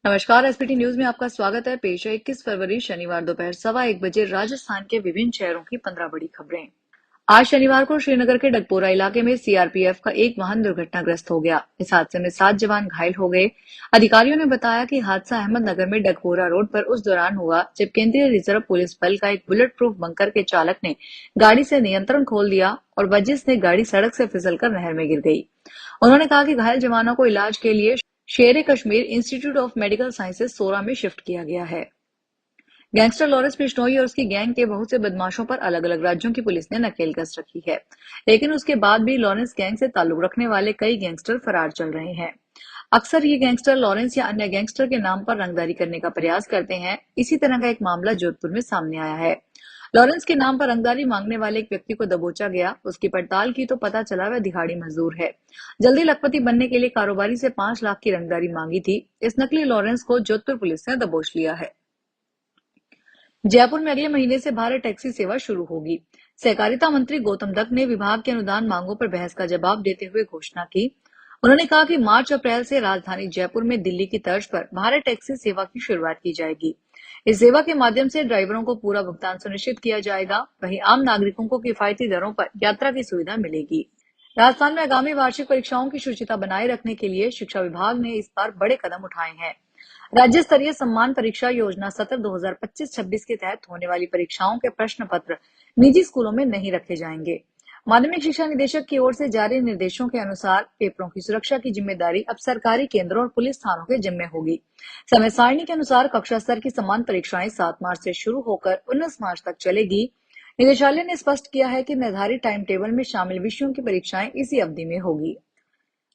नमस्कार। SPT news में आपका स्वागत है। पेश है 21 फरवरी शनिवार दोपहर 1:15 राजस्थान के विभिन्न शहरों की 15 बड़ी खबरें। आज शनिवार को श्रीनगर के डगपोरा इलाके में सीआरपीएफ का एक वाहन दुर्घटनाग्रस्त हो गया। इस हादसे में 7 जवान घायल हो गए। अधिकारियों ने बताया कि हादसा अहमदनगर में डगपोरा रोड पर उस दौरान हुआ जब केंद्रीय रिजर्व पुलिस बल का एक बुलेट प्रूफ बंकर के चालक ने गाड़ी से नियंत्रण खोल दिया और वजिश ने गाड़ी सड़क से फिसलकर नहर में गिर गई। उन्होंने कहा कि घायल जवानों को इलाज के लिए Sher Kashmir Institute of Medical Sciences Soura में शिफ्ट किया गया है। गैंगस्टर लॉरेंस बिश्नोई और उसकी गैंग के बहुत से बदमाशों पर अलग अलग राज्यों की पुलिस ने नकेल कस रखी है, लेकिन उसके बाद भी लॉरेंस गैंग से ताल्लुक रखने वाले कई गैंगस्टर फरार चल रहे हैं। अक्सर ये गैंगस्टर लॉरेंस या अन्य गैंगस्टर के नाम पर रंगदारी करने का प्रयास करते हैं। इसी तरह का एक मामला जोधपुर में सामने आया है। लॉरेंस के नाम पर रंगदारी मांगने वाले एक व्यक्ति को दबोचा गया। उसकी पड़ताल की तो पता चला वह दिहाड़ी मजदूर है। जल्दी लखपति बनने के लिए कारोबारी से 5 लाख की रंगदारी मांगी थी। इस नकली लॉरेंस को जोधपुर पुलिस ने दबोच लिया है। जयपुर में अगले महीने से भारत टैक्सी सेवा शुरू होगी। सहकारिता मंत्री गौतम दत्त ने विभाग के अनुदान मांगों पर बहस का जवाब देते हुए घोषणा की। उन्होंने कहा कि मार्च अप्रैल से राजधानी जयपुर में दिल्ली की तर्ज पर भारत टैक्सी सेवा की शुरुआत की जाएगी। इस सेवा के माध्यम से ड्राइवरों को पूरा भुगतान सुनिश्चित किया जाएगा। वहीं आम नागरिकों को किफायती दरों पर यात्रा की सुविधा मिलेगी। राजस्थान में आगामी वार्षिक परीक्षाओं की शुचिता बनाए रखने के लिए शिक्षा विभाग ने इस बार बड़े कदम उठाए हैं। राज्य स्तरीय सम्मान परीक्षा योजना सत्र 2025-26 के तहत होने वाली परीक्षाओं के प्रश्न पत्र निजी स्कूलों में नहीं रखे जाएंगे। माध्यमिक शिक्षा निदेशक की ओर से जारी निर्देशों के अनुसार पेपरों की सुरक्षा की जिम्मेदारी अब सरकारी केंद्रों और पुलिस थानों के जिम्मे होगी। समय सारणी के अनुसार कक्षा स्तर की समान परीक्षाएं 7 मार्च से शुरू होकर 19 मार्च तक चलेगी। निदेशालय ने स्पष्ट किया है कि निर्धारित टाइम टेबल में शामिल विषयों की परीक्षाएं इसी अवधि में होगी।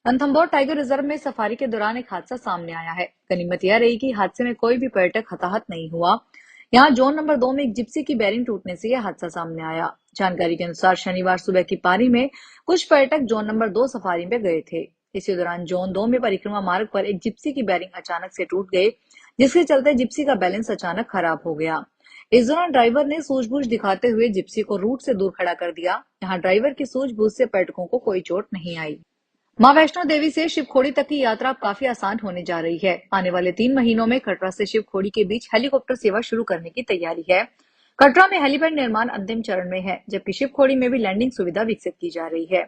रणथंभौर टाइगर रिजर्व में सफारी के दौरान एक हादसा सामने आया है। गनीमत यह रही कि हादसे में कोई भी पर्यटक हताहत नहीं हुआ। यहाँ जोन नंबर 2 में एक जिप्सी की बैरिंग टूटने से यह हादसा सामने आया। जानकारी के अनुसार शनिवार सुबह की पारी में कुछ पर्यटक जोन नंबर 2 सफारी में गए थे। इसी दौरान जोन 2 में परिक्रमा मार्ग पर एक जिप्सी की बैरिंग अचानक से टूट गई, जिसके चलते जिप्सी का बैलेंस अचानक खराब हो गया। इस दौरान ड्राइवर ने सूझबूझ दिखाते हुए जिप्सी को रूट से दूर खड़ा कर दिया। यहाँ ड्राइवर की सूझबूझ से पर्यटकों को कोई चोट नहीं आई। मां वैष्णो देवी से शिवखोड़ी तक की यात्रा अब काफी आसान होने जा रही है। आने वाले 3 महीनों में कटरा से शिवखोड़ी के बीच हेलीकॉप्टर सेवा शुरू करने की तैयारी है। कटरा में हेलीपैड निर्माण अंतिम चरण में है, जबकि शिवखोड़ी में भी लैंडिंग सुविधा विकसित की जा रही है।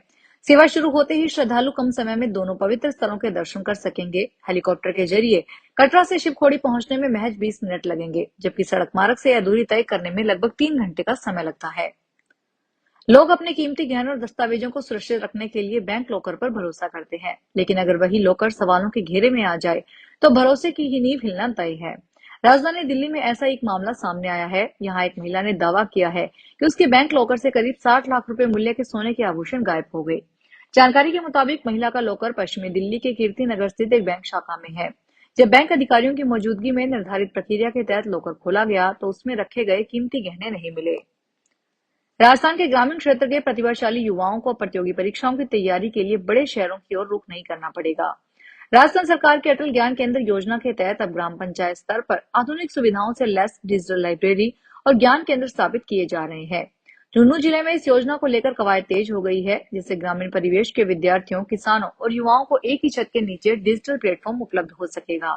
सेवा शुरू होते ही श्रद्धालु कम समय में दोनों पवित्र स्थलों के दर्शन कर सकेंगे। हेलीकॉप्टर के जरिए कटरा से शिवखोड़ी पहुंचने में महज 20 मिनट लगेंगे, जबकि सड़क मार्ग से यह दूरी तय करने में लगभग 3 घंटे का समय लगता है। लोग अपने कीमती गहनों और दस्तावेजों को सुरक्षित रखने के लिए बैंक लॉकर पर भरोसा करते हैं, लेकिन अगर वही लॉकर सवालों के घेरे में आ जाए तो भरोसे की ही नींव हिलना तय है। राजधानी दिल्ली में ऐसा एक मामला सामने आया है। यहाँ एक महिला ने दावा किया है कि उसके बैंक लॉकर से करीब 60 लाख रुपए मूल्य के सोने के आभूषण गायब हो गए। जानकारी के मुताबिक महिला का लॉकर पश्चिमी दिल्ली के कीर्ति नगर स्थित एक बैंक शाखा में है। जब बैंक अधिकारियों की मौजूदगी में निर्धारित प्रक्रिया के तहत लॉकर खोला गया तो उसमें रखे गए कीमती गहने नहीं मिले। राजस्थान के ग्रामीण क्षेत्र के प्रतिभाशाली युवाओं को प्रतियोगी परीक्षाओं की तैयारी के लिए बड़े शहरों की ओर रुख नहीं करना पड़ेगा। राजस्थान सरकार की अटल ज्ञान केंद्र योजना के तहत अब ग्राम पंचायत स्तर पर आधुनिक सुविधाओं से लैस डिजिटल लाइब्रेरी और ज्ञान केंद्र स्थापित किए जा रहे हैं। झुंझुनू जिले में इस योजना को लेकर कवायद तेज हो गई है, जिससे ग्रामीण परिवेश के विद्यार्थियों, किसानों और युवाओं को एक ही छत के नीचे डिजिटल प्लेटफॉर्म उपलब्ध हो सकेगा।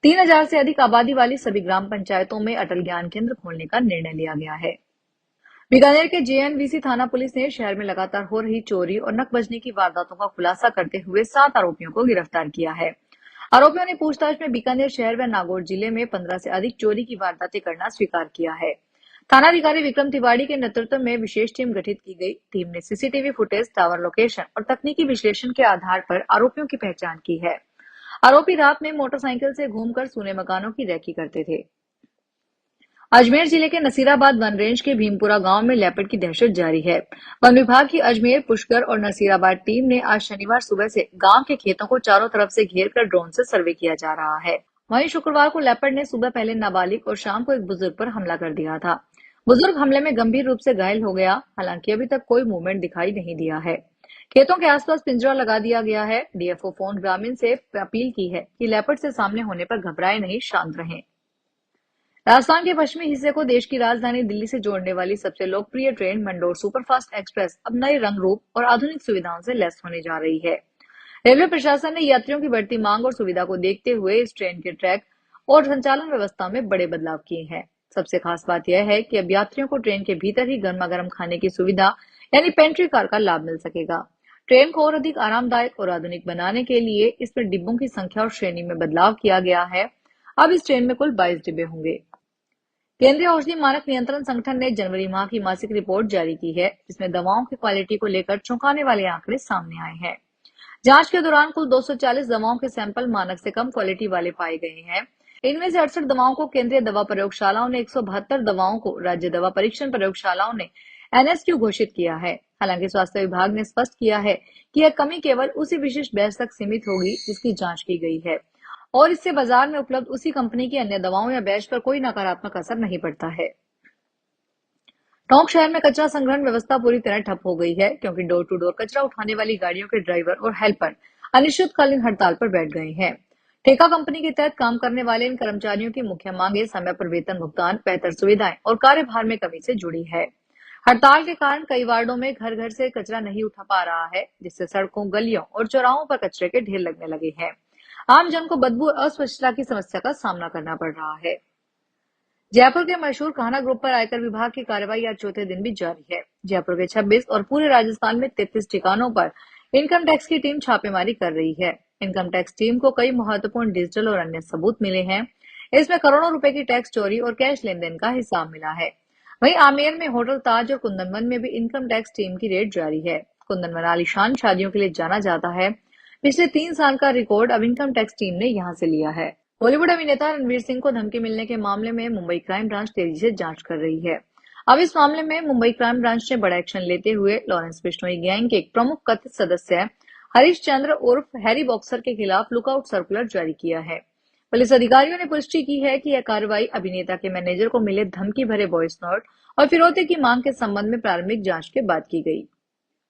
3000 से अधिक आबादी वाली सभी ग्राम पंचायतों में अटल ज्ञान केंद्र खोलने का निर्णय लिया गया है। बीकानेर के जेएनवीसी थाना पुलिस ने शहर में लगातार हो रही चोरी और नकबजनी की वारदातों का खुलासा करते हुए 7 आरोपियों को गिरफ्तार किया है। आरोपियों ने पूछताछ में बीकानेर शहर व नागौर जिले में 15 से अधिक चोरी की वारदातें करना स्वीकार किया है। थानाधिकारी विक्रम तिवाड़ी के नेतृत्व में विशेष टीम गठित की गई। टीम ने सीसीटीवी फुटेज, टावर लोकेशन और तकनीकी विश्लेषण के आधार पर आरोपियों की पहचान की है। आरोपी रात में मोटरसाइकिल से घूमकर सूने मकानों की रैकी करते थे। अजमेर जिले के नसीराबाद वन रेंज के भीमपुरा गांव में लेपर्ड की दहशत जारी है। वन विभाग की अजमेर, पुष्कर और नसीराबाद टीम ने आज शनिवार सुबह से गांव के खेतों को चारों तरफ से घेर कर ड्रोन से सर्वे किया जा रहा है। वहीं शुक्रवार को लेपर्ड ने सुबह पहले नाबालिग और शाम को एक बुजुर्ग पर हमला कर दिया था। बुजुर्ग हमले में गंभीर रूप से घायल हो गया। हालांकि अभी तक कोई मूवमेंट दिखाई नहीं दिया है। खेतों के आसपास पिंजरा लगा दिया गया है। डीएफओ फोन ग्रामीण से अपील की है कि लेपर्ड से सामने होने पर घबराए नहीं, शांत रहें। राजस्थान के पश्चिमी हिस्से को देश की राजधानी दिल्ली से जोड़ने वाली सबसे लोकप्रिय ट्रेन मंडोर सुपरफास्ट एक्सप्रेस अब नए रंग रूप और आधुनिक सुविधाओं से लैस होने जा रही है। रेलवे प्रशासन ने यात्रियों की बढ़ती मांग और सुविधा को देखते हुए इस ट्रेन के ट्रैक और संचालन व्यवस्था में बड़े बदलाव किए हैं। सबसे खास बात यह है कि अब यात्रियों को ट्रेन के भीतर ही गर्मा गर्म खाने की सुविधा यानी पेंट्री कार का लाभ मिल सकेगा। ट्रेन को और अधिक आरामदायक और आधुनिक बनाने के लिए इसमें डिब्बों की संख्या और श्रेणी में बदलाव किया गया है। अब इस ट्रेन में कुल 22 डिब्बे होंगे। केंद्रीय औषधि मानक नियंत्रण संगठन ने जनवरी माह की मासिक रिपोर्ट जारी की है, जिसमें दवाओं की क्वालिटी को लेकर चौंकाने वाले आंकड़े सामने आए हैं। जांच के दौरान कुल 240 दवाओं के सैंपल मानक से कम क्वालिटी वाले पाए गए हैं। इनमें से 68 दवाओं को केंद्रीय दवा प्रयोगशालाओं ने, 172 दवाओं को राज्य दवा परीक्षण प्रयोगशालाओं ने एनएसक्यू घोषित किया है। हालांकि स्वास्थ्य विभाग ने स्पष्ट किया है कि यह कमी केवल उसी विशिष्ट बैच तक सीमित होगी जिसकी जांच की गई है और इससे बाजार में उपलब्ध उसी कंपनी की अन्य दवाओं या बैच पर कोई नकारात्मक असर नहीं पड़ता है। टोंक शहर में कचरा संग्रहण व्यवस्था पूरी तरह ठप हो गई है, क्योंकि डोर टू डोर कचरा उठाने वाली गाड़ियों के ड्राइवर और हेल्पर अनिश्चितकालीन हड़ताल पर बैठ गए हैं। ठेका कंपनी के तहत काम करने वाले इन कर्मचारियों की मुख्य मांगे समय पर वेतन भुगतान, बेहतर सुविधाएं और कार्यभार में कमी से जुड़ी है। हड़ताल के कारण कई वार्डों में घर घर से कचरा नहीं उठा पा रहा है, जिससे सड़कों, गलियों और चौराहों पर कचरे के ढेर लगने लगे हैं। आम जन को बदबू और अस्वच्छता की समस्या का सामना करना पड़ रहा है। जयपुर के मशहूर कान्हा ग्रुप पर आयकर विभाग की कार्रवाई आज चौथे दिन भी जारी है। जयपुर के 26 और पूरे राजस्थान में 33 ठिकानों पर इनकम टैक्स की टीम छापेमारी कर रही है। इनकम टैक्स टीम को कई महत्वपूर्ण डिजिटल और अन्य सबूत मिले हैं। इसमें करोड़ों रुपए की टैक्स चोरी और कैश लेन देन का हिसाब मिला है। वहीं आमेर में होटल ताज और कुंदनवन में भी इनकम टैक्स टीम की रेड जारी है। कुंदनवन आलीशान शादियों के लिए जाना जाता है। पिछले 3 साल का रिकॉर्ड अब इनकम टैक्स टीम ने यहां से लिया है। बॉलीवुड अभिनेता रणवीर सिंह को धमकी मिलने के मामले में मुंबई क्राइम ब्रांच तेजी से जांच कर रही है। अब इस मामले में मुंबई क्राइम ब्रांच ने बड़ा एक्शन लेते हुए लॉरेंस बिश्नोई गैंग के एक प्रमुख कथित सदस्य हरीश चंद्र उर्फ हैरी बॉक्सर के खिलाफ लुकआउट सर्कुलर जारी किया है। पुलिस अधिकारियों ने पुष्टि की है कि यह कार्रवाई अभिनेता के मैनेजर को मिले धमकी भरे वॉइस नोट और फिरौती की मांग के संबंध में प्रारंभिक जांच के बाद की गई।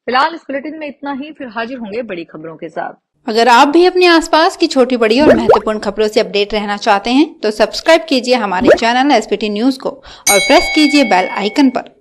फिलहाल इस बुलेटिन में इतना ही, फिर हाजिर होंगे बड़ी खबरों के साथ। अगर आप भी अपने आसपास की छोटी बड़ी और महत्वपूर्ण खबरों से अपडेट रहना चाहते हैं तो सब्सक्राइब कीजिए हमारे चैनल एसपीटी न्यूज को और प्रेस कीजिए बेल आइकन पर।